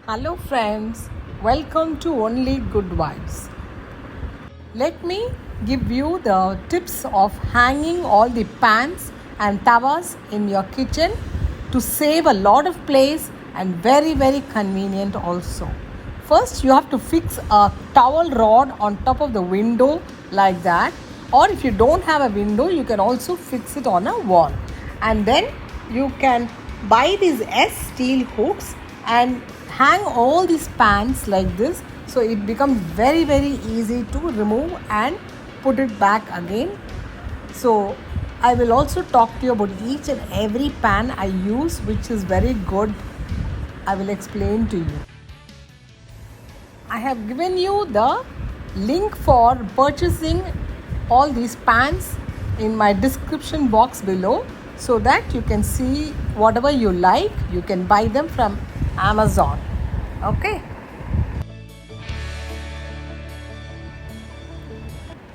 Hello, friends. Welcome to Only Good Vibes. Let me give you the tips of hanging all the pans and tawas in your kitchen to save a lot of place and very convenient also. First, you have to fix a towel rod on top of the window like that, or if you don't have a window, you can also fix it on a wall. And then you can buy these S steel hooks and hang all these pans like this, so it becomes very easy to remove and put it back again. So I will also talk to you about each and every pan I use, which is very good. I will explain to you. I have given you the link for purchasing all these pans in my description box below, so that you can see whatever you like. You can buy them from Amazon. Okay.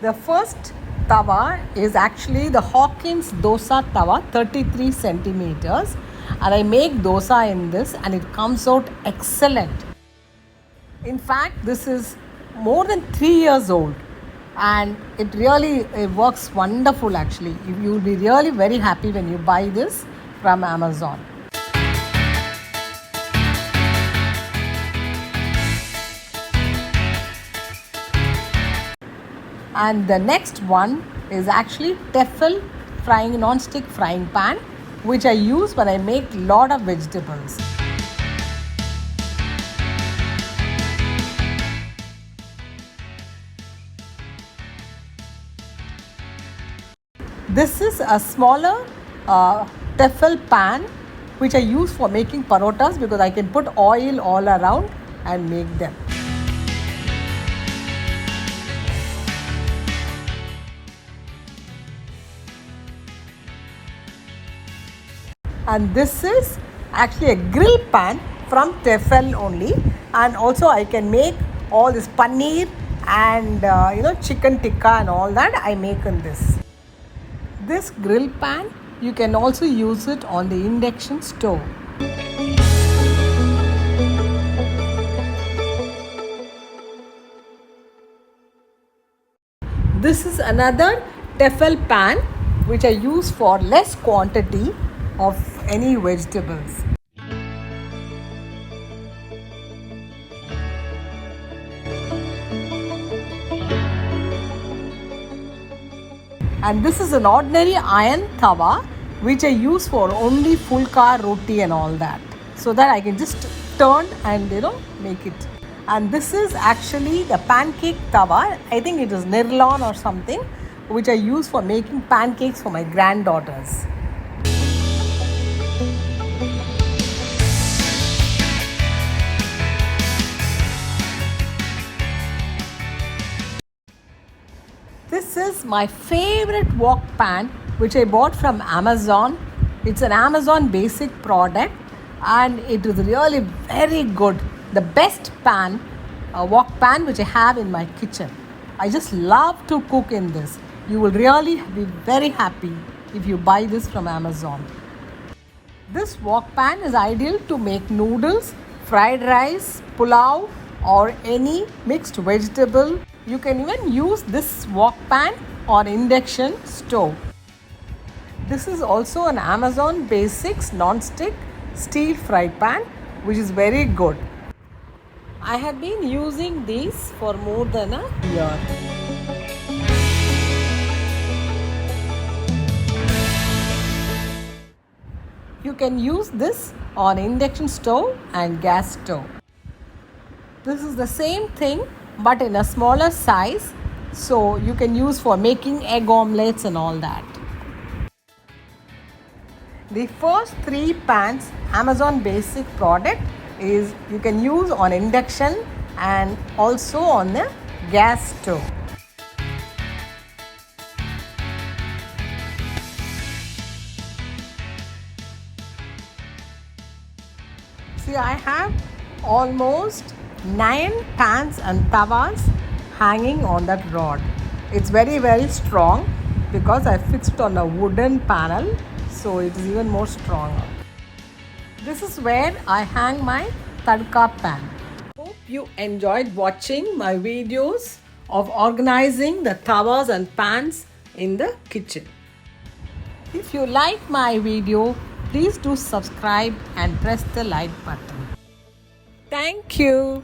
The first tawa is actually the Hawkins dosa tawa, 33 centimeters, and I make dosa in this and it comes out excellent. In fact, this is more than 3 years old and it works wonderful actually. You will be really very happy when you buy this from Amazon. And the next one is actually Tefal non-stick frying pan, which I use when I make lot of vegetables. This is a smaller Tefal pan which I use for making parotas, because I can put oil all around and make them. And this is actually a grill pan from Tefal only, and also I can make all this paneer and chicken tikka and all that I make in this. This grill pan, you can also use it on the induction stove. This is another Tefal pan which I use for less quantity of any vegetables. And this is an ordinary iron tawa which I use for only fulka, roti and all that, so that I can just turn and make it. And this is actually the pancake tawa. I think it is Nirlon or something, which I use for making pancakes for my granddaughters. This is my favorite wok pan which I bought from Amazon. It's an Amazon basic product and it is really very good. The best pan, wok pan which I have in my kitchen. I just love to cook in this. You will really be very happy if you buy this from Amazon. This wok pan is ideal to make noodles, fried rice, pulao or any mixed vegetable. You can even use this wok pan on induction stove. This is also an Amazon Basics non-stick steel fry pan, which is very good. I have been using these for more than a year. You can use this on induction stove and gas stove. This is the same thing but in a smaller size, so you can use for making egg omelets and all that. The first 3 pans Amazon basic product is you can use on induction and also on the gas stove. See, I have almost 9 pans and tawas hanging on that rod. It's very strong because I fixed on a wooden panel, so it is even more stronger. This is where I hang my tadka pan. Hope you enjoyed watching my videos of organizing the tawas and pans in the kitchen. If you like my video, please do subscribe and press the like button. Thank you.